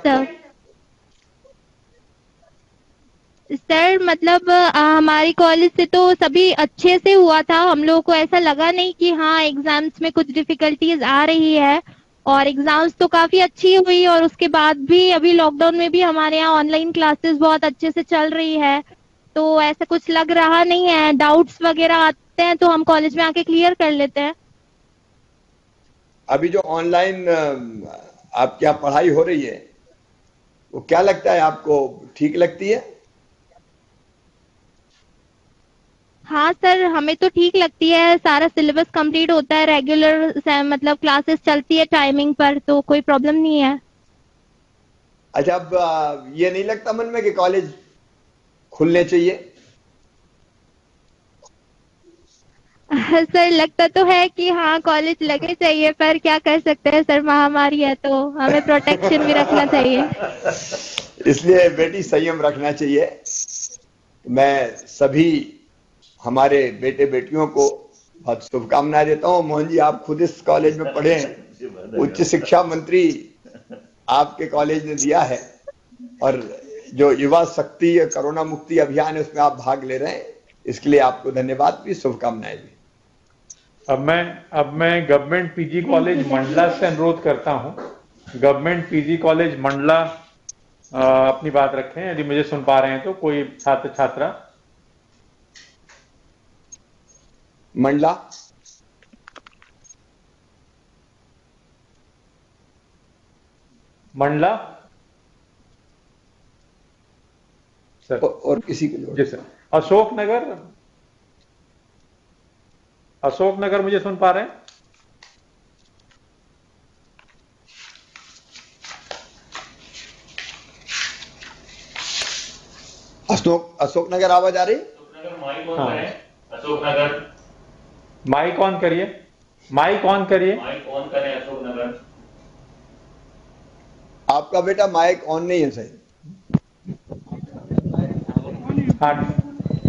Sir. Sir मतलब हमारी college से तो सभी अच्छे से हुआ था, हम लोगों को ऐसा लगा नहीं कि हाँ एग्जाम्स में कुछ डिफिकल्टीज आ रही है, और एग्जाम्स तो काफी अच्छी हुई, और उसके बाद भी अभी लॉकडाउन में भी हमारे यहाँ ऑनलाइन क्लासेस बहुत अच्छे से चल रही है। तो ऐसा कुछ लग रहा नहीं है, डाउट्स वगैरह आते हैं तो हम कॉलेज में आके क्लियर कर लेते हैं। अभी जो ऑनलाइन आपके यहाँ पढ़ाई हो रही है, वो क्या लगता है आपको, ठीक लगती है? हाँ सर, हमें तो ठीक लगती है, सारा सिलेबस कंप्लीट होता है, रेगुलर मतलब क्लासेस चलती है टाइमिंग पर, तो कोई प्रॉब्लम नहीं है। अच्छा, अब ये नहीं लगता मन में कि कॉलेज खुलने चाहिए? सर लगता तो है कि हाँ कॉलेज लगे चाहिए, पर क्या कर सकते हैं सर, महामारी है तो हमें प्रोटेक्शन भी रखना चाहिए। इसलिए बेटी संयम रखना चाहिए। मैं सभी हमारे बेटे बेटियों को बहुत शुभकामनाएं देता हूँ। मोहन जी, आप खुद इस कॉलेज में पढ़े हैं, उच्च शिक्षा मंत्री आपके कॉलेज ने दिया है, और जो युवा शक्ति कोरोना मुक्ति अभियान है उसमें आप भाग ले रहे हैं, इसके लिए आपको धन्यवाद भी, शुभकामनाएं भी। अब मैं गवर्नमेंट पीजी कॉलेज मंडला से अनुरोध करता हूं, गवर्नमेंट पीजी कॉलेज मंडला अपनी बात रखें, यदि मुझे सुन पा रहे हैं तो कोई छात्र छात्रा। मंडला मंडला सर, और किसी के जी सर। अशोकनगर, अशोकनगर मुझे सुन पा रहे हैं? अशोकनगर आवाज आ रही? अशोकनगर माइक ऑन करिए, माइक ऑन करिए, माइक ऑन करें। अशोकनगर आपका बेटा माइक ऑन नहीं है सही। हाँ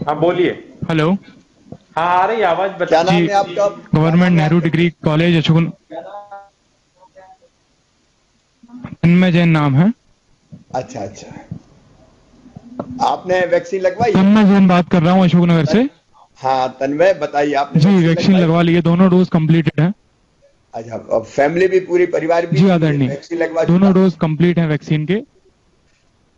हाँ बोलिए। हेलो, हाँ आ रही आवाज। क्या नाम है आपका? Government Nehru degree college Ashok, Tanmay Jain नाम है। अच्छा अच्छा, आपने वैक्सीन लगवाई? तन्मय जैन बात कर रहा हूँ अशोकनगर से। हाँ तन्मय, बताइए आपने जी वैक्सीन लगवा ली है, दोनों डोज कंप्लीटेड है। अच्छा, अब फैमिली भी, पूरी परिवार भी जी आदरणीय, वैक्सीन लगवा दोनों डोज कंप्लीट है वैक्सीन के।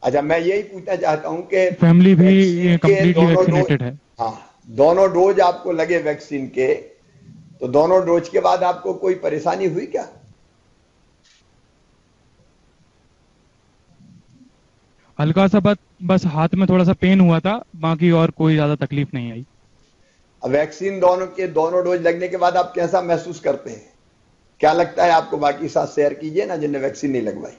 अच्छा, मैं यही पूछना चाहता हूँ कि फैमिली भी कंप्लीटली वैक्सीनेटेड है। हाँ, दोनों डोज आपको लगे वैक्सीन के, तो दोनों डोज के बाद आपको कोई परेशानी हुई क्या? हल्का सा बस हाथ में थोड़ा सा पेन हुआ था, बाकी और कोई ज्यादा तकलीफ नहीं आई। वैक्सीन दोनों डोज लगने के बाद आप कैसा महसूस करते हैं, क्या लगता है आपको? बाकी साथ शेयर कीजिए ना, जिन्हें वैक्सीन नहीं लगवाई।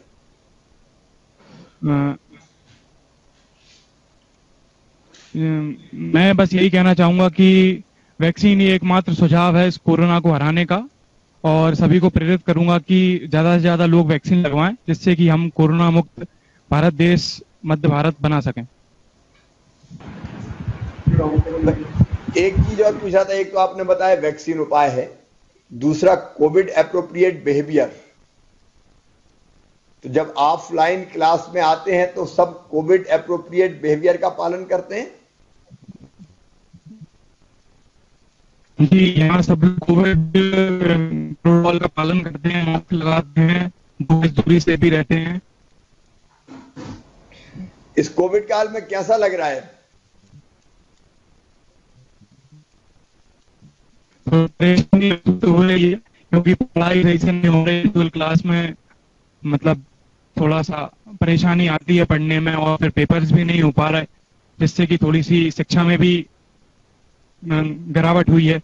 मैं बस यही कहना चाहूंगा कि वैक्सीन ही एकमात्र सुझाव है इस कोरोना को हराने का, और सभी को प्रेरित करूंगा कि ज्यादा से ज्यादा लोग वैक्सीन लगवाएं, जिससे कि हम कोरोना मुक्त भारत देश, मध्य भारत बना सकें। एक चीज और पूछा था, एक तो आपने बताया वैक्सीन उपाय है, दूसरा कोविड एप्रोप्रिएट बिहेवियर। तो जब ऑफलाइन क्लास में आते हैं तो सब कोविड एप्रोप्रिएट बिहेवियर का पालन करते हैं? जी, यहाँ सब लोग कोविड प्रोटोकॉल का पालन करते हैं, मास्क लगाते हैं, 2 गज दूरी से भी रहते हैं। इस कोविड काल में कैसा लग रहा है? परेशानी तो हो रही है, क्योंकि पढ़ाई सही से नहीं हो रही, ट्वेल्थ क्लास में मतलब थोड़ा सा परेशानी आती है पढ़ने में, और फिर पेपर्स भी नहीं हो पा रहा है, जिससे कि थोड़ी सी शिक्षा में भी गिरावट हुई है।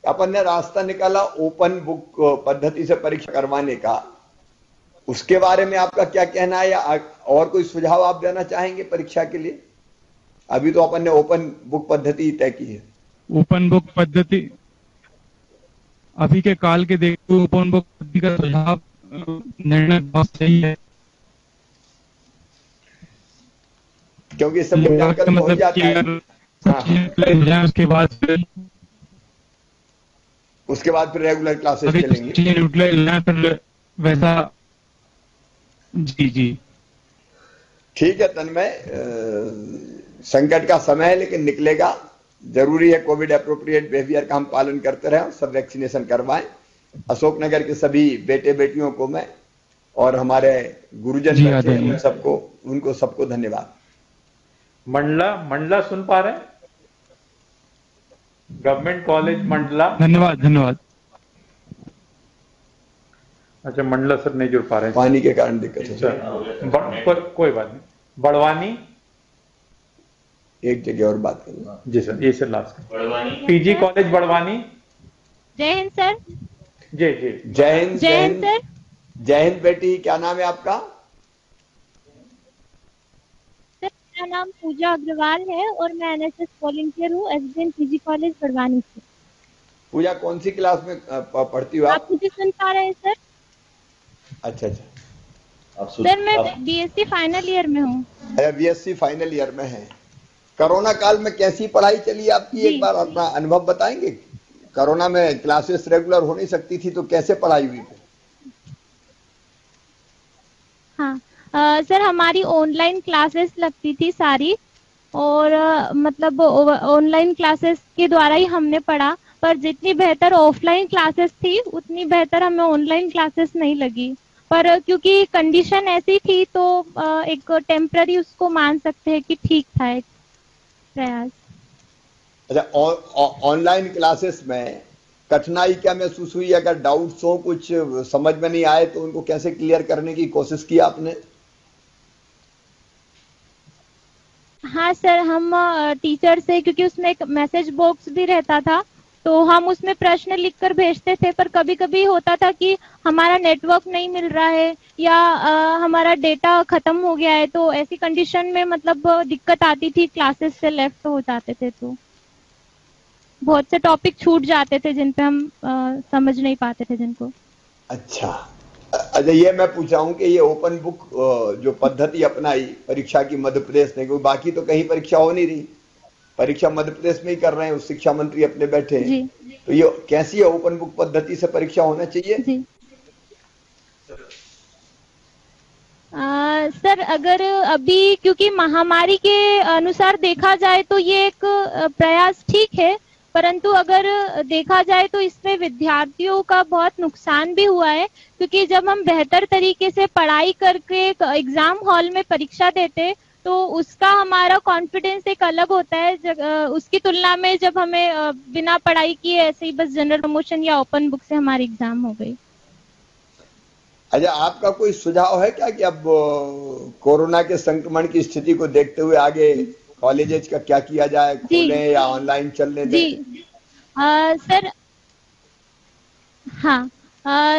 अपन ने रास्ता निकाला ओपन बुक पद्धति से परीक्षा करवाने का, उसके बारे में आपका क्या कहना है, या और कोई सुझाव आप देना चाहेंगे परीक्षा के लिए? अभी तो अपन ने ओपन बुक पद्धति तय की है। ओपन बुक पद्धति अभी के काल के देखते हुए ओपन बुक पद्धति का सुझाव निर्णय बहुत सही है, क्योंकि इससे मूल्यांकन हो जाता है। हाँ। उसके बाद फिर रेगुलर क्लासेस चलेंगी। वैसा जी जी। ठीक है तन्मय, संकट का समय है लेकिन निकलेगा। जरूरी है कोविड एप्रोप्रिएट बिहेवियर का हम पालन करते रहें और सब वैक्सीनेशन करवाएं। अशोकनगर के सभी बेटे बेटियों को मैं और हमारे गुरुजन बैठे हैं उनको सबको धन्यवाद। मंडला सुन पा रहे हैं? Government college Mandla. धन्यवाद। अच्छा, मंडला सर नहीं जुड़ पा रहे हैं, पानी के कारण दिक्कत है। कोई बात नहीं। बड़वानी एक जगह और बात करें। जी सर, ये sir last PG college Barwani. जय हिंद सर। जी। जय हिंद सर। जय हिंद बेटी, क्या नाम है आपका? सर मेरा नाम पूजा अग्रवाल है और मैं एनएसएस वॉलंटियर हूँ एसबीएन पीजी कॉलेज बड़वानी से। पूजा कौन सी क्लास में पढ़ती हो आप? मुझे सुन पा रहे हैं सर? अच्छा। सर मैं बीएससी फाइनल ईयर में हूँ। बीएससी फाइनल ईयर में है। कोरोना काल में कैसी पढ़ाई चली आपकी? एक बार अपना अनुभव बताएंगे। कोरोना में क्लासेस रेगुलर हो नहीं सकती थी तो कैसे पढ़ाई हुई? हाँ सर, हमारी ऑनलाइन क्लासेस लगती थी सारी और मतलब ऑनलाइन क्लासेस के द्वारा ही हमने पढ़ा, पर जितनी बेहतर ऑफलाइन क्लासेस थी उतनी बेहतर हमें ऑनलाइन क्लासेस नहीं लगी। पर क्योंकि कंडीशन ऐसी थी तो एक टेम्पररी उसको मान सकते हैं कि ठीक था एक प्रयास। अच्छा, ऑनलाइन क्लासेस में कठिनाई क्या महसूस हुई? अगर डाउट्स हो, कुछ समझ में नहीं आए तो उनको कैसे क्लियर करने की कोशिश की आपने? हाँ सर, हम टीचर से, क्योंकि उसमें एक मैसेज बॉक्स भी रहता था तो हम उसमें प्रश्न लिखकर भेजते थे, पर कभी कभी होता था कि हमारा नेटवर्क नहीं मिल रहा है या हमारा डेटा खत्म हो गया है, तो ऐसी कंडीशन में मतलब दिक्कत आती थी, क्लासेस से लेफ्ट हो जाते थे तो बहुत से टॉपिक छूट जाते थे जिन पे हम समझ नहीं पाते थे जिनको। अच्छा, ये मैं पूछा हूं कि ये ओपन बुक जो पद्धति अपनाई परीक्षा की मध्य प्रदेश ने, क्योंकि बाकी तो कहीं परीक्षा हो नहीं रही, परीक्षा मध्य प्रदेश में ही कर रहे हैं, उस शिक्षा मंत्री अपने बैठे हैं, तो ये कैसी है ओपन बुक पद्धति से परीक्षा होना चाहिए? जी सर, अगर अभी क्योंकि महामारी के अनुसार देखा जाए तो ये एक प्रयास ठीक है, परंतु अगर देखा जाए तो इसमें विद्यार्थियों का बहुत नुकसान भी हुआ है, क्योंकि जब हम बेहतर तरीके से पढ़ाई करके एग्जाम हॉल में परीक्षा देते तो उसका हमारा कॉन्फिडेंस एक अलग होता है उसकी तुलना में जब हमें बिना पढ़ाई किए ऐसे ही बस जनरल प्रमोशन या ओपन बुक से हमारी एग्जाम हो गई। अच्छा, आपका कोई सुझाव है क्या कि अब कोरोना के संक्रमण की स्थिति को देखते हुए आगे कॉलेजेस का क्या किया जाए, खोलें या ऑनलाइन चलने दें? जी सर, हाँ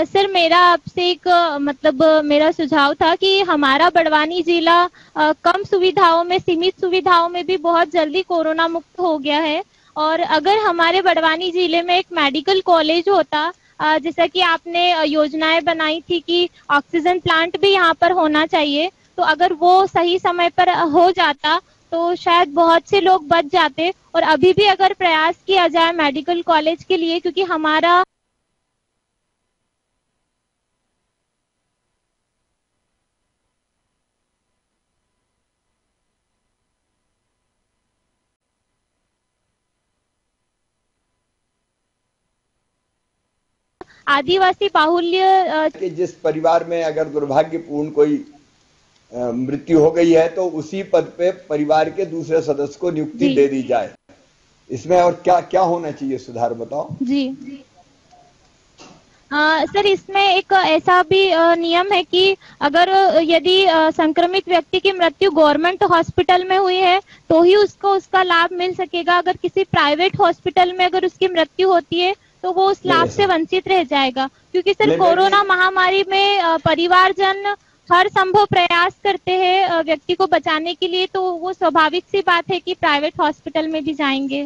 सर, मेरा आपसे एक मतलब मेरा सुझाव था कि हमारा बड़वानी जिला कम सुविधाओं में, सीमित सुविधाओं में भी बहुत जल्दी कोरोना मुक्त हो गया है, और अगर हमारे बड़वानी जिले में एक मेडिकल कॉलेज होता, जैसा कि आपने योजनाएं बनाई थी कि ऑक्सीजन प्लांट भी यहाँ पर होना चाहिए, तो अगर वो सही समय पर हो जाता तो शायद बहुत से लोग बच जाते। और अभी भी अगर प्रयास किया जाए मेडिकल कॉलेज के लिए, क्योंकि हमारा आदिवासी बाहुल्य कि जिस परिवार में अगर दुर्भाग्यपूर्ण कोई मृत्यु हो गई है तो उसी पद पे परिवार के दूसरे सदस्य को नियुक्ति दे दी जाए, इसमें और क्या क्या होना चाहिए सुधार, बताओ? जी सर, इसमें एक ऐसा भी नियम है कि अगर यदि संक्रमित व्यक्ति की मृत्यु गवर्नमेंट हॉस्पिटल में हुई है तो ही उसको उसका लाभ मिल सकेगा। अगर किसी प्राइवेट हॉस्पिटल में अगर उसकी मृत्यु होती है तो वो उस लाभ से वंचित रह जाएगा, क्योंकि सर कोरोना महामारी में परिवारजन हर संभव प्रयास करते हैं व्यक्ति को बचाने के लिए, तो वो स्वाभाविक सी बात है कि प्राइवेट हॉस्पिटल में भी जाएंगे,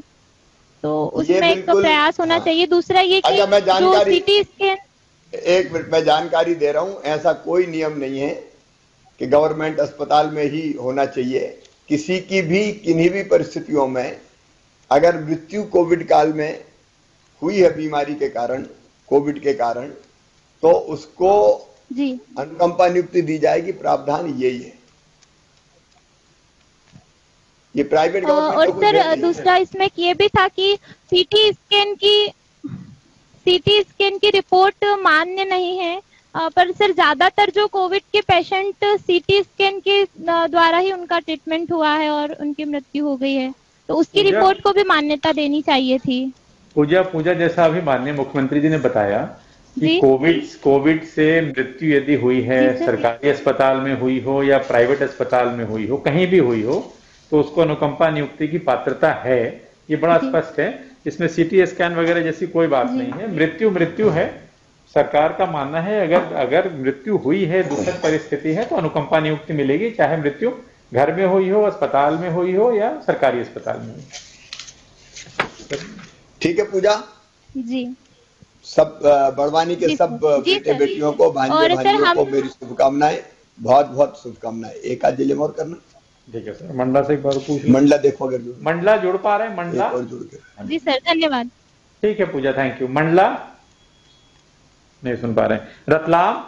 तो उसमें एक प्रयास होना चाहिए। दूसरा ये कि जो सीटी स्कैन, एक मिनट मैं जानकारी दे रहा हूं, ऐसा कोई नियम नहीं है कि गवर्नमेंट अस्पताल में ही होना चाहिए। किसी की भी किन्हीं भी परिस्थितियों में अगर मृत्यु कोविड काल में हुई है बीमारी के कारण, कोविड के कारण, तो उसको जी। अनुकंपा नियुक्ति दी जाएगी, प्रावधान यही है। ये प्राइवेट गवर्नमेंट और का कुछ सर है नहीं। दूसरा इसमें ये भी था कि सीटी स्कैन की रिपोर्ट मान्य नहीं है, पर सर ज्यादातर जो कोविड के पेशेंट सीटी स्कैन के द्वारा ही उनका ट्रीटमेंट हुआ है और उनकी मृत्यु हो गई है, तो उसकी रिपोर्ट को भी मान्यता देनी चाहिए थी। पूजा जैसा अभी माननीय मुख्यमंत्री जी ने बताया कि जी कोविड से मृत्यु यदि हुई है, जी सर। सरकारी अस्पताल में हुई हो या प्राइवेट अस्पताल में हुई हो, कहीं भी हुई हो, तो उसको अनुकंपा नियुक्ति की पात्रता है। ये बड़ा जी स्पष्ट है, इसमें सीटी स्कैन वगैरह जैसी कोई बात जी नहीं है। मृत्यु है। सरकार का मानना है अगर मृत्यु हुई है, दुखद परिस्थिति है, तो अनुकंपा नियुक्ति मिलेगी, चाहे मृत्यु घर में हुई हो, अस्पताल में हुई हो या सरकारी अस्पताल में हुई। ठीक है पूजा, जी सब बड़वानी के जी सब सर। जी बेटे सर। बेटियों को, भांजे और सर भांजियों को हम मेरी शुभकामनाएं, बहुत बहुत शुभकामनाएं। एक आध जिले में और करना, ठीक है सर, मंडला से एक बार पूछ लो। मंडला देखो अगर जुड़, मंडला जुड़ पा रहे हैं? मंडला एक और जुड़ के। जी सर, धन्यवाद। ठीक है पूजा, थैंक यू। मंडला नहीं सुन पा रहे हैं। रतलाम,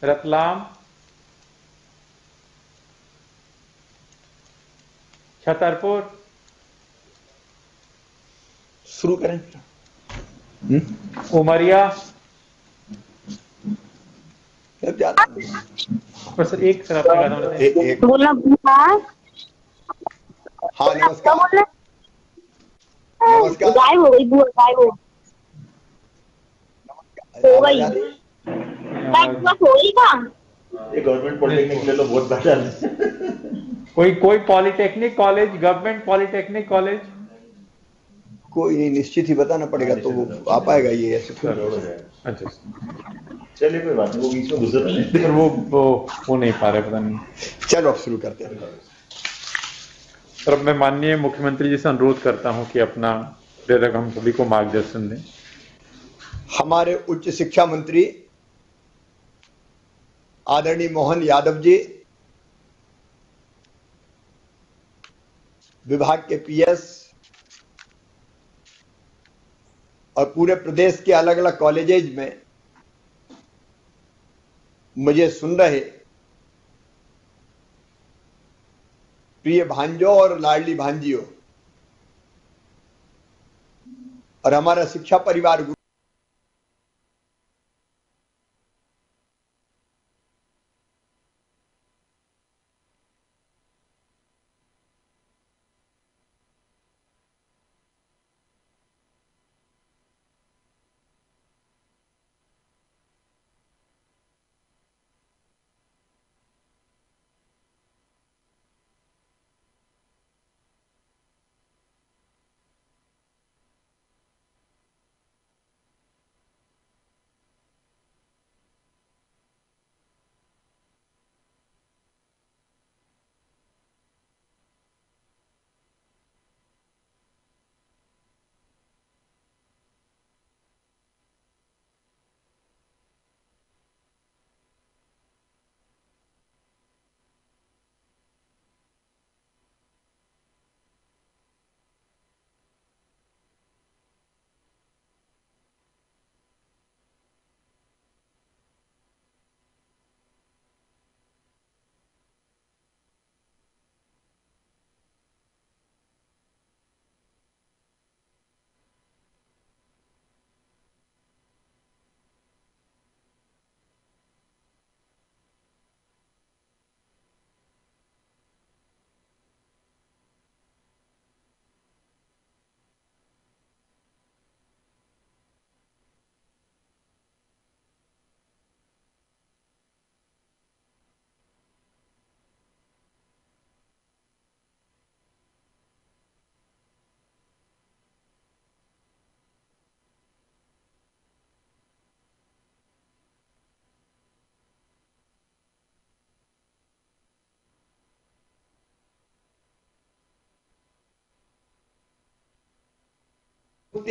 रतलाम, छतरपुर, शुरू करें। उमरिया, अब ज्यादा बस एक सर आपने कहा था। एक बोलना हाँ नमस्कार। बोलना नमस्कार। गायब हो गई, बुआ गायब हो गई। आवाज आ रही? बुआ हो गई का? ये गवर्नमेंट पॉलिटेक्निक ले लो, बहुत बेटर है। कोई polytechnic college, government polytechnic college? कोई नहीं, निश्चित ही बताना पड़ेगा, तो वो आ पाएगा ये ऐसे थोड़ी। अच्छा, चलिए कोई बात नहीं, वो बीच में गुजर रहे हैं। फिर वो नहीं पा रहे, पता नहीं। चलो अब शुरू करते हैं। सर अब मैं माननीय मुख्यमंत्री जी से अनुरोध करता हूं कि अपना प्रेरक हम सभी को मार्गदर्शन दें। हमारे उच्च शिक्षा मंत्री आदरणीय मोहन यादव जी, विभाग के पीएस और पूरे प्रदेश के अलग अलग कॉलेजेज में मुझे सुन रहे प्रिय भांजों और लाडली भांजियों और हमारा शिक्षा परिवार,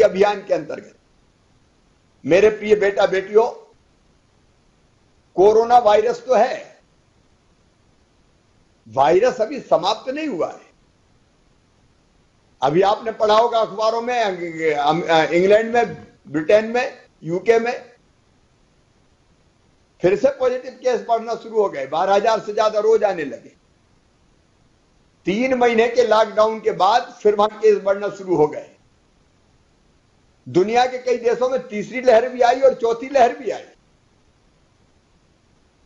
अभियान के अंतर्गत मेरे प्रिय बेटा बेटियों, कोरोना वायरस तो है, वायरस अभी समाप्त नहीं हुआ है। अभी आपने पढ़ा होगा अखबारों में, इंग्लैंड में, ब्रिटेन में, यूके में फिर से पॉजिटिव केस बढ़ना शुरू हो गए। 12,000 से ज्यादा रोज आने लगे। 3 महीने के लॉकडाउन के बाद फिर वहां केस बढ़ना शुरू हो गए। दुनिया के कई देशों में तीसरी लहर भी आई और चौथी लहर भी आई।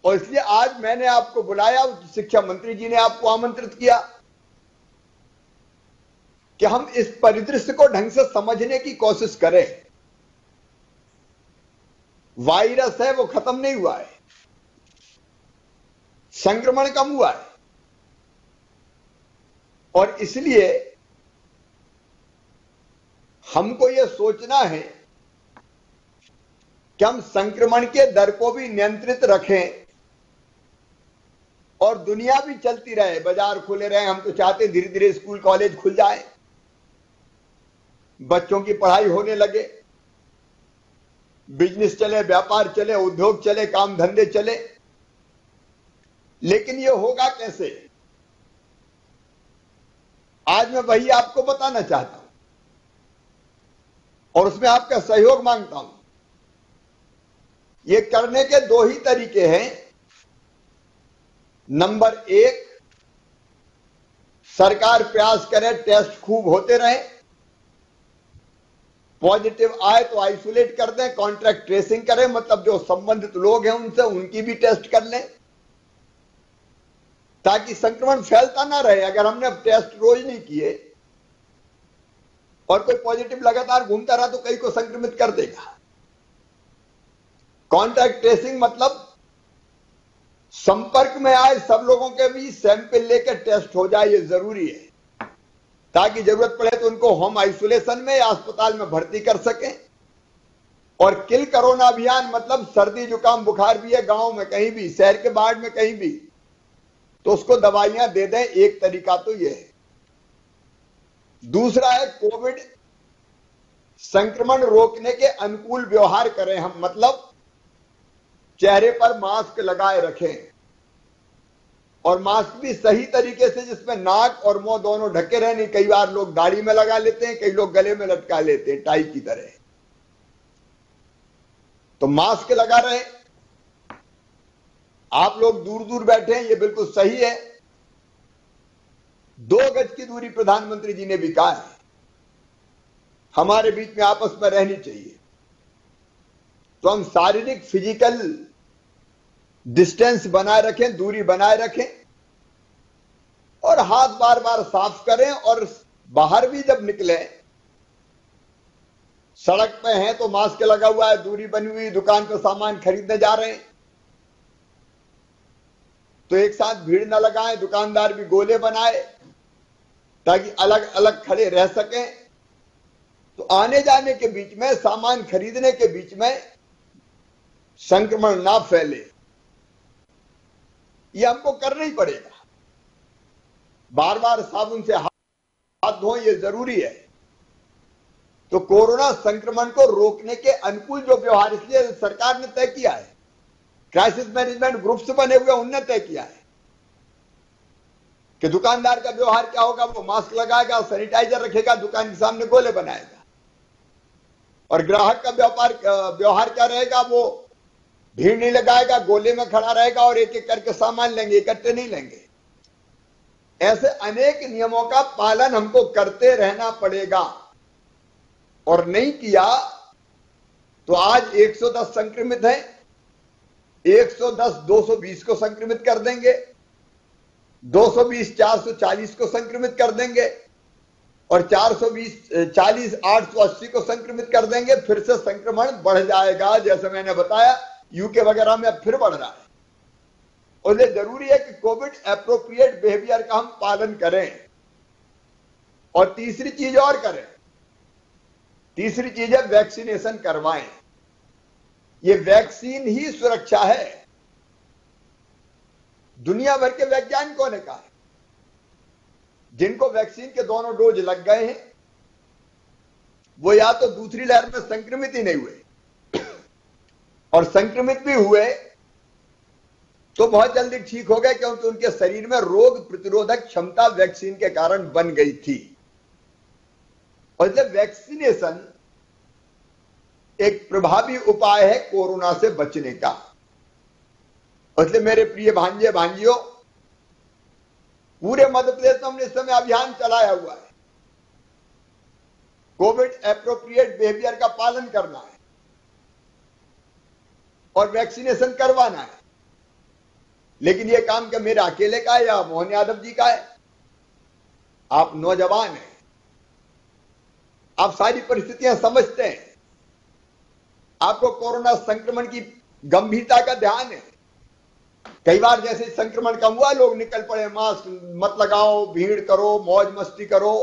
और इसलिए आज मैंने आपको बुलाया, शिक्षा मंत्री जी ने आपको आमंत्रित किया कि हम इस परिदृश्य को ढंग से समझने की कोशिश करें। वायरस है वो खत्म नहीं हुआ है, संक्रमण कम हुआ है। और इसलिए हमको यह सोचना है कि हम संक्रमण के दर को भी नियंत्रित रखें और दुनिया भी चलती रहे, बाजार खुले रहे। हम तो चाहते धीरे धीरे स्कूल कॉलेज खुल जाए, बच्चों की पढ़ाई होने लगे, बिजनेस चले, व्यापार चले, उद्योग चले, काम धंधे चले। लेकिन यह होगा कैसे? आज मैं वही आपको बताना चाहता हूं और उसमें आपका सहयोग मांगता हूं। यह करने के 2 ही तरीके हैं। नंबर 1, सरकार प्रयास करे, टेस्ट खूब होते रहे, पॉजिटिव आए तो आइसोलेट कर दें, कॉन्ट्रैक्ट ट्रेसिंग करें, मतलब जो संबंधित लोग हैं उनसे उनकी भी टेस्ट कर लें ताकि संक्रमण फैलता ना रहे। अगर हमने टेस्ट रोज नहीं किए और कोई पॉजिटिव लगातार घूमता रहा तो कई को संक्रमित कर देगा। कॉन्ट्रैक्ट ट्रेसिंग मतलब संपर्क में आए सब लोगों के भी सैंपल लेकर टेस्ट हो जाए, ये जरूरी है ताकि जरूरत पड़े तो उनको होम आइसोलेशन में या अस्पताल में भर्ती कर सकें। और किल कोरोना अभियान मतलब सर्दी जुकाम बुखार भी है गांव में कहीं भी, शहर के बाहर में कहीं भी, तो उसको दवाइयां दे दें। एक तरीका तो यह है। दूसरा है कोविड संक्रमण रोकने के अनुकूल व्यवहार करें हम, मतलब चेहरे पर मास्क लगाए रखें और मास्क भी सही तरीके से जिसमें नाक और मुंह दोनों ढके रहे। नहीं, कई बार लोग दाढ़ी में लगा लेते हैं, कई लोग गले में लटका लेते हैं टाई की तरह। तो मास्क लगा रहे। आप लोग दूर दूर बैठे हैं, ये बिल्कुल सही है। 2 गज की दूरी प्रधानमंत्री जी ने भी कहा है, हमारे बीच में आपस में रहनी चाहिए। तो हम शारीरिक फिजिकल डिस्टेंस बनाए रखें, दूरी बनाए रखें और हाथ बार बार साफ करें। और बाहर भी जब निकले, सड़क पे हैं तो मास्क लगा हुआ है, दूरी बनी हुई, दुकान पे सामान खरीदने जा रहे हैं तो एक साथ भीड़ न लगाएं। दुकानदार भी गोले बनाए ताकि अलग अलग खड़े रह सकें। तो आने जाने के बीच में, सामान खरीदने के बीच में संक्रमण ना फैले, ये हमको करना ही पड़ेगा। बार बार साबुन से हाथ धोएं, ये जरूरी है। तो कोरोना संक्रमण को रोकने के अनुकूल जो व्यवहार, इसलिए सरकार ने तय किया है, क्राइसिस मैनेजमेंट ग्रुप्स बने हुए, उनने तय किया है कि दुकानदार का व्यवहार क्या होगा। वो मास्क लगाएगा, सैनिटाइजर रखेगा, दुकान के सामने गोले बनाएगा। और ग्राहक का व्यवहार क्या रहेगा, वो भीड़ नहीं लगाएगा, गोले में खड़ा रहेगा और एक एक करके सामान लेंगे, इकट्ठे नहीं लेंगे। ऐसे अनेक नियमों का पालन हमको करते रहना पड़ेगा और नहीं किया तो आज 110 संक्रमित हैं, 110 220 को संक्रमित कर देंगे, 220 440 को संक्रमित कर देंगे और 420 40 880 को संक्रमित कर देंगे। फिर से संक्रमण बढ़ जाएगा। जैसे मैंने बताया यूके वगैरह में अब फिर बढ़ रहा है। और ये जरूरी है कि कोविड एप्रोप्रिएट बिहेवियर का हम पालन करें। और तीसरी चीज और करें, तीसरी चीज है वैक्सीनेशन करवाएं। ये वैक्सीन ही सुरक्षा है। दुनिया भर के वैज्ञानिकों ने कहा है, जिनको वैक्सीन के दोनों डोज लग गए हैं वो या तो दूसरी लहर में संक्रमित ही नहीं हुए और संक्रमित भी हुए तो बहुत जल्दी ठीक हो गए, क्योंकि उनके शरीर में रोग प्रतिरोधक क्षमता वैक्सीन के कारण बन गई थी। और इसलिए वैक्सीनेशन एक प्रभावी उपाय है कोरोना से बचने का। इसलिए मेरे प्रिय भांजे भांजियों, पूरे मध्य प्रदेश में हमने इस समय अभियान चलाया हुआ है। कोविड एप्रोप्रिएट बिहेवियर का पालन करना है और वैक्सीनेशन करवाना है। लेकिन यह काम क्या मेरा अकेले का है या मोहन यादव जी का है? आप नौजवान हैं, आप सारी परिस्थितियां समझते हैं, आपको कोरोना संक्रमण की गंभीरता का ध्यान है। कई बार जैसे संक्रमण कम हुआ, लोग निकल पड़े, मास्क मत लगाओ, भीड़ करो, मौज मस्ती करो,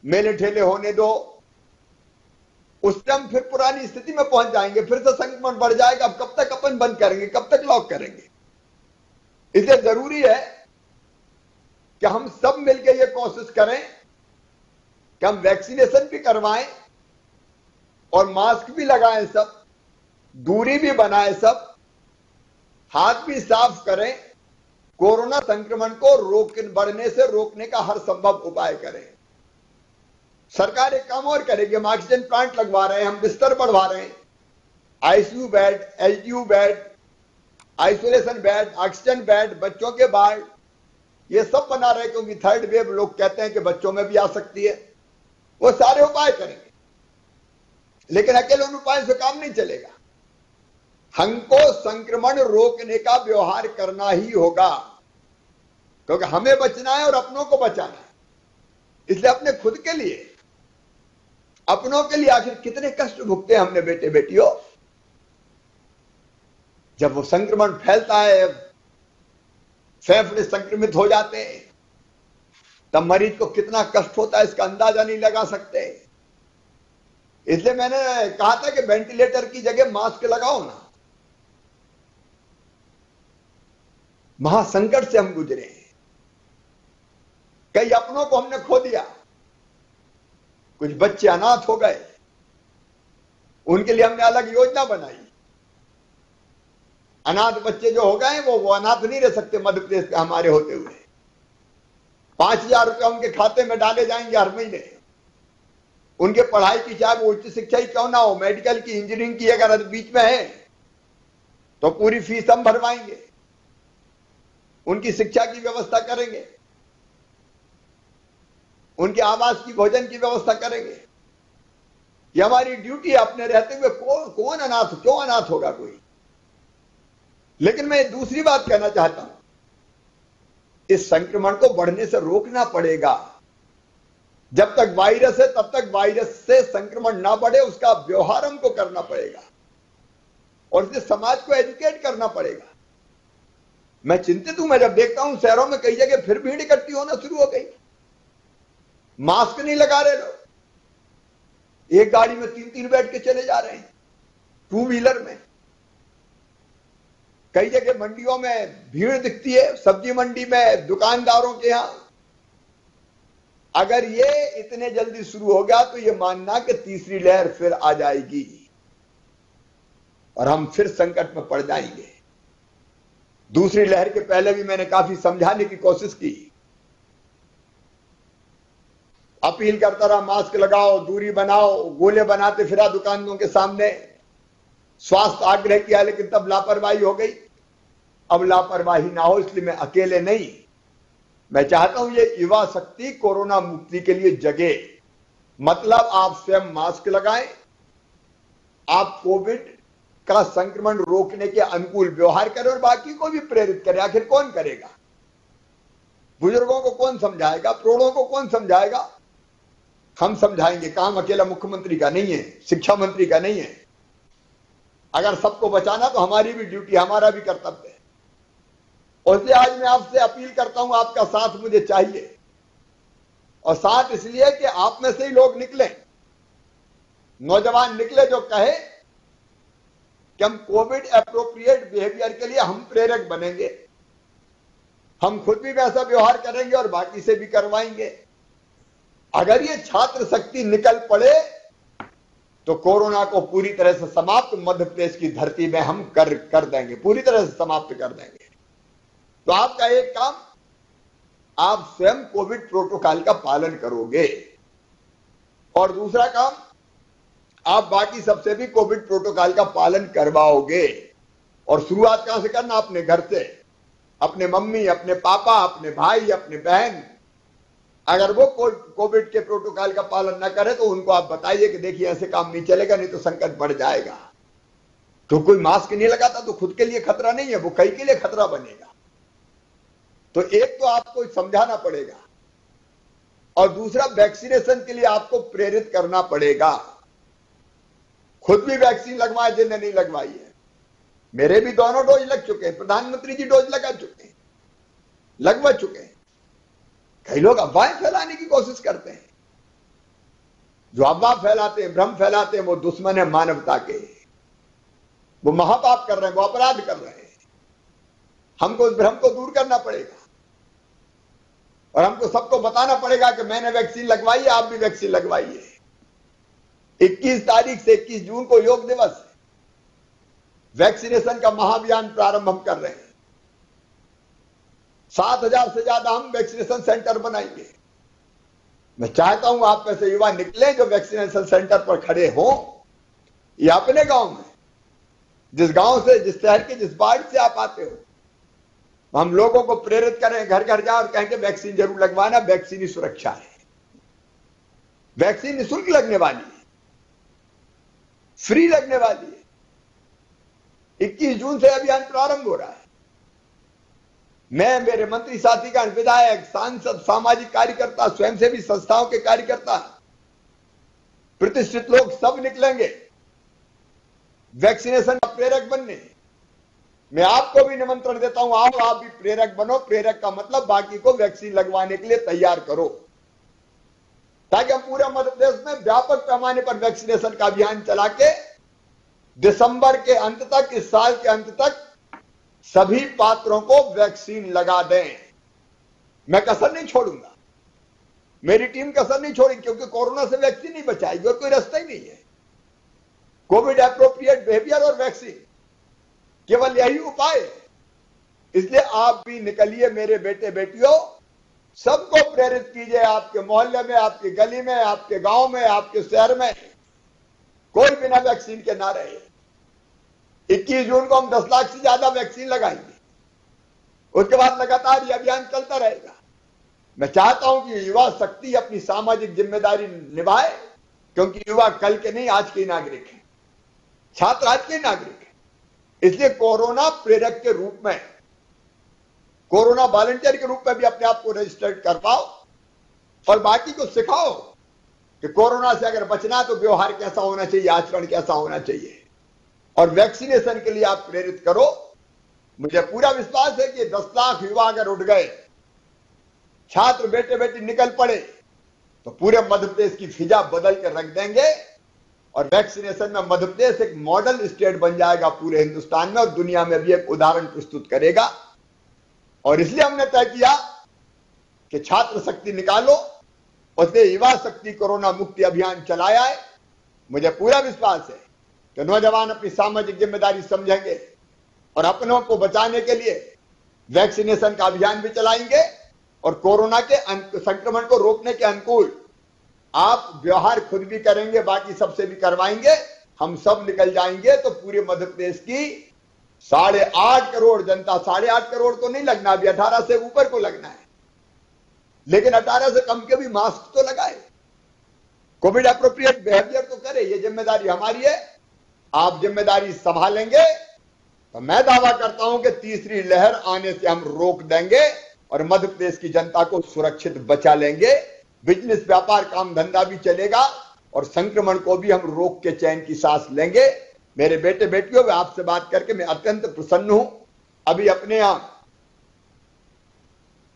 मेले ठेले होने दो। उस टाइम फिर पुरानी स्थिति में पहुंच जाएंगे, फिर से संक्रमण बढ़ जाएगा। अब कब तक अपन बंद करेंगे, कब तक लॉक करेंगे? इसलिए जरूरी है कि हम सब मिलकर यह कोशिश करें कि हम वैक्सीनेशन भी करवाएं और मास्क भी लगाएं, सब दूरी भी बनाएं, सब हाथ भी साफ करें, कोरोना संक्रमण को बढ़ने से रोकने का हर संभव उपाय करें। सरकार एक काम और करेगी, हम ऑक्सीजन प्लांट लगवा रहे हैं, हम बिस्तर बढ़वा रहे हैं, ICU bed, LTU bed, isolation bed, oxygen bed, बच्चों के वार्ड, ये सब बना रहे हैं, क्योंकि थर्ड वेव लोग कहते हैं कि बच्चों में भी आ सकती है। वो सारे उपाय करेंगे, लेकिन अकेले उन उपायों से काम नहीं चलेगा। हमको संक्रमण रोकने का व्यवहार करना ही होगा, क्योंकि हमें बचना है और अपनों को बचाना है। इसलिए अपने खुद के लिए, अपनों के लिए आखिर कितने कष्ट भुगते हमने बेटे बेटियों। जब वो संक्रमण फैलता है, फेफड़े संक्रमित हो जाते हैं, तब मरीज को कितना कष्ट होता है इसका अंदाजा नहीं लगा सकते। इसलिए मैंने कहा था कि वेंटिलेटर की जगह मास्क लगाओ ना। महासंकट से हम गुजरे, कई अपनों को हमने खो दिया, कुछ बच्चे अनाथ हो गए, उनके लिए हमने अलग योजना बनाई। अनाथ बच्चे जो हो गए वो अनाथ नहीं रह सकते मध्य प्रदेश के हमारे होते हुए। 5,000 रुपए उनके खाते में डाले जाएंगे हर महीने। उनके पढ़ाई की, चाहे वो उच्च शिक्षा ही क्यों ना हो, मेडिकल की, इंजीनियरिंग की अगर बीच में है तो पूरी फीस हम भरवाएंगे, उनकी शिक्षा की व्यवस्था करेंगे, उनके आवास की, भोजन की व्यवस्था करेंगे। ये हमारी ड्यूटी है। अपने रहते हुए कौन अनाथ, क्यों अनाथ होगा कोई? लेकिन मैं दूसरी बात कहना चाहता हूं, इस संक्रमण को बढ़ने से रोकना पड़ेगा। जब तक वायरस है तब तक वायरस से संक्रमण ना बढ़े, उसका व्यवहार हमको करना पड़ेगा और इसे समाज को एजुकेट करना पड़ेगा। मैं चिंतित हूं, मैं जब देखता हूं शहरों में कई जगह फिर भीड़ इकट्ठी होना शुरू हो गई, मास्क नहीं लगा रहे लोग, एक गाड़ी में 3-3 बैठ के चले जा रहे हैं, 2 व्हीलर में। कई जगह मंडियों में भीड़ दिखती है, सब्जी मंडी में, दुकानदारों के यहां। अगर ये इतने जल्दी शुरू हो गया तो ये मानना कि तीसरी लहर फिर आ जाएगी और हम फिर संकट में पड़ जाएंगे। दूसरी लहर के पहले भी मैंने काफी समझाने की कोशिश की, अपील करता रहा, मास्क लगाओ, दूरी बनाओ, गोले बनाते फिरा दुकानों के सामने, स्वास्थ्य आग्रह किया, लेकिन तब लापरवाही हो गई। अब लापरवाही ना हो, इसलिए मैं अकेले नहीं, मैं चाहता हूं ये युवा शक्ति कोरोना मुक्ति के लिए जगे। मतलब आप स्वयं मास्क लगाएं, आप कोविड का संक्रमण रोकने के अनुकूल व्यवहार करें और बाकी को भी प्रेरित करें। आखिर कौन करेगा? बुजुर्गों को कौन समझाएगा? प्रौढ़ों को कौन समझाएगा? हम समझाएंगे। काम अकेला मुख्यमंत्री का नहीं है, शिक्षा मंत्री का नहीं है। अगर सबको बचाना तो हमारी भी ड्यूटी, हमारा भी कर्तव्य है। और इसलिए आज मैं आपसे अपील करता हूं, आपका साथ मुझे चाहिए, और साथ इसलिए कि आप में से ही लोग निकले, नौजवान निकले जो कहे कि हम कोविड एप्रोप्रिएट बिहेवियर के लिए हम प्रेरक बनेंगे, हम खुद भी वैसा व्यवहार करेंगे और बाकी से भी करवाएंगे। अगर ये छात्र शक्ति निकल पड़े तो कोरोना को पूरी तरह से समाप्त मध्य प्रदेश की धरती में हम कर देंगे, पूरी तरह से समाप्त कर देंगे। तो आपका एक काम, आप स्वयं कोविड प्रोटोकॉल का पालन करोगे। और दूसरा काम, आप बाकी सबसे भी कोविड प्रोटोकॉल का पालन करवाओगे। और शुरुआत कहां से करना? अपने घर से। अपने मम्मी, अपने पापा, अपने भाई, अपने बहन, अगर वो कोविड के प्रोटोकॉल का पालन न करे तो उनको आप बताइए कि देखिए ऐसे काम नहीं चलेगा, नहीं तो संकट बढ़ जाएगा। तो कोई मास्क नहीं लगाता तो खुद के लिए खतरा नहीं है, वो कई के लिए खतरा बनेगा। तो एक तो आपको समझाना पड़ेगा और दूसरा वैक्सीनेशन के लिए आपको प्रेरित करना पड़ेगा। खुद भी वैक्सीन लगवाए जिन्हें नहीं लगवाई है। मेरे भी दोनों डोज लग चुके हैं, प्रधानमंत्री जी डोज लगा चुके हैं, लगवा चुके हैं। कई लोग अफवाहें फैलाने की कोशिश करते हैं। जो अफवाह फैलाते हैं, भ्रम फैलाते हैं, वो दुश्मन है मानवता के। वो महापाप कर रहे हैं, वो अपराध कर रहे हैं। हमको उस भ्रम को दूर करना पड़ेगा और हमको सबको बताना पड़ेगा कि मैंने वैक्सीन लगवाई है, आप भी वैक्सीन लगवाइए। 21 तारीख से 21 जून को योग दिवस है। वैक्सीनेशन का महाअभियान प्रारंभ हम कर रहे हैं। 7,000 से ज्यादा हम वैक्सीनेशन सेंटर बनाएंगे। मैं चाहता हूं आप में से युवा निकले जो वैक्सीनेशन सेंटर पर खड़े हों, या अपने गांव में, जिस गांव से, जिस शहर के, जिस वार्ड से आप आते हो, हम लोगों को प्रेरित करें, घर घर जाओ और कहेंगे वैक्सीन जरूर लगवाना, वैक्सीन ही सुरक्षा है। वैक्सीन निःशुल्क लगने वाली है, फ्री लगने वाली है। 21 जून से अभियान प्रारंभ हो रहा है। मैं, मेरे मंत्री साथीगण, विधायक, सांसद, सामाजिक कार्यकर्ता, स्वयंसेवी संस्थाओं के कार्यकर्ता, प्रतिष्ठित लोग सब निकलेंगे वैक्सीनेशन का प्रेरक बनने। मैं आपको भी निमंत्रण देता हूं, आओ आप भी प्रेरक बनो। प्रेरक का मतलब बाकी को वैक्सीन लगवाने के लिए तैयार करो, ताकि हम पूरे मध्य प्रदेश में व्यापक पैमाने पर वैक्सीनेशन का अभियान चला के दिसंबर के अंत तक, इस साल के अंत तक सभी पात्रों को वैक्सीन लगा दें। मैं कसर नहीं छोड़ूंगा, मेरी टीम कसर नहीं छोड़ेगी, क्योंकि कोरोना से वैक्सीन नहीं बचाएगी और कोई रास्ता ही नहीं है। कोविड एप्रोप्रिएट बिहेवियर और वैक्सीन, केवल यही उपाय है। इसलिए आप भी निकलिए मेरे बेटे बेटियों, सबको प्रेरित कीजिए। आपके मोहल्ले में, आपकी गली में, आपके गांव में, आपके शहर में कोई बिना वैक्सीन के ना रहे। 21 जून को हम 10 लाख से ज्यादा वैक्सीन लगाएंगे। उसके बाद लगातार ये अभियान चलता रहेगा। मैं चाहता हूं कि युवा शक्ति अपनी सामाजिक जिम्मेदारी निभाए, क्योंकि युवा कल के नहीं आज के नागरिक हैं, छात्र आज के नागरिक हैं। इसलिए कोरोना प्रेरक के रूप में, कोरोना वॉलंटियर के रूप में भी अपने आप को रजिस्टर्ड करवाओ और बाकी को सिखाओ कि कोरोना से अगर बचना है तो व्यवहार कैसा होना चाहिए, आचरण कैसा होना चाहिए। और वैक्सीनेशन के लिए आप प्रेरित करो। मुझे पूरा विश्वास है कि 10 लाख युवा अगर उठ गए, छात्र बेटे बेटी निकल पड़े, तो पूरे मध्य प्रदेश की फिजा बदल कर रख देंगे और वैक्सीनेशन में मध्य प्रदेश एक मॉडल स्टेट बन जाएगा पूरे हिंदुस्तान में और दुनिया में भी एक उदाहरण प्रस्तुत करेगा। और इसलिए हमने तय किया कि छात्र शक्ति निकालो, उसने युवा शक्ति कोरोना मुक्ति अभियान चलाया है। मुझे पूरा विश्वास है कि नौजवान अपनी सामाजिक जिम्मेदारी समझेंगे और अपनों को बचाने के लिए वैक्सीनेशन का अभियान भी चलाएंगे और कोरोना के संक्रमण को रोकने के अनुकूल आप व्यवहार खुद भी करेंगे, बाकी सबसे भी करवाएंगे। हम सब निकल जाएंगे तो पूरे मध्य प्रदेश की 8.5 करोड़ जनता, 8.5 करोड़ तो नहीं लगना, अभी 18 से ऊपर को लगना है, लेकिन 18 से कम के भी मास्क तो लगाए, कोविड एप्रोप्रिएट बिहेवियर तो करे। ये जिम्मेदारी हमारी है। आप जिम्मेदारी संभालेंगे तो मैं दावा करता हूं कि तीसरी लहर आने से हम रोक देंगे और मध्य प्रदेश की जनता को सुरक्षित बचा लेंगे। बिजनेस, व्यापार, काम धंधा भी चलेगा और संक्रमण को भी हम रोक के चैन की सांस लेंगे। मेरे बेटे बेटियों, आपसे बात करके मैं अत्यंत प्रसन्न हूं। अभी अपने यहां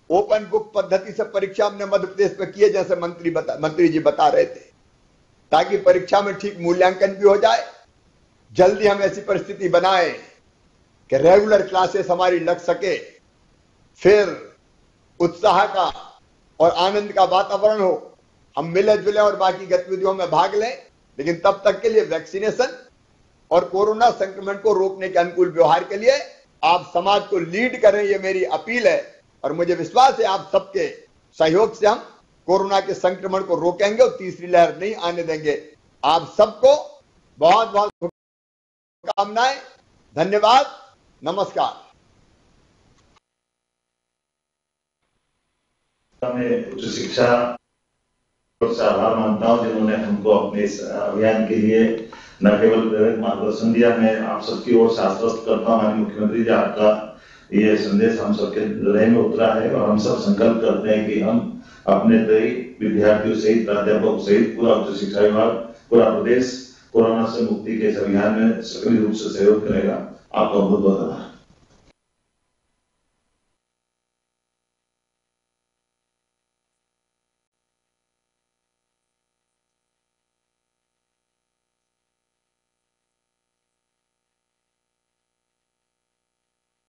ओपन बुक पद्धति से परीक्षा हमने मध्य प्रदेश में की है, जैसे मंत्री जी बता रहे थे, ताकि परीक्षा में ठीक मूल्यांकन भी हो जाए। जल्दी हम ऐसी परिस्थिति बनाए कि रेगुलर क्लासेस हमारी लग सके, फिर उत्साह का और आनंद का वातावरण हो, हम मिले जुले और बाकी गतिविधियों में भाग लें। लेकिन तब तक के लिए वैक्सीनेशन और कोरोना संक्रमण को रोकने के अनुकूल व्यवहार के लिए आप समाज को लीड करें, ये मेरी अपील है। और मुझे विश्वास है आप सबके सहयोग से हम कोरोना के संक्रमण को रोकेंगे और तीसरी लहर नहीं आने देंगे। आप सबको बहुत बहुत शुभकामनाएं, धन्यवाद, नमस्कार। मैं उच्च शिक्षा से आभार मानता हूं जिन्होंने हमको अपने इस अभियान के लिए न केवल प्रेरक मार्गदर्शन दिया। मैं आप सबकी ओर से आश्वस्त करता हूं माननीय मुख्यमंत्री जी, आपका ये संदेश हम सबके हृदय में उतरा है और हम सब संकल्प करते हैं कि हम अपने कई विद्यार्थियों सहित, प्राध्यापकों सहित पूरा उच्च शिक्षा विभाग, पूरा प्रदेश कोरोना से मुक्ति के इस अभियान में सक्रिय रूप से सहयोग करेगा। आपका बहुत बहुत आभार।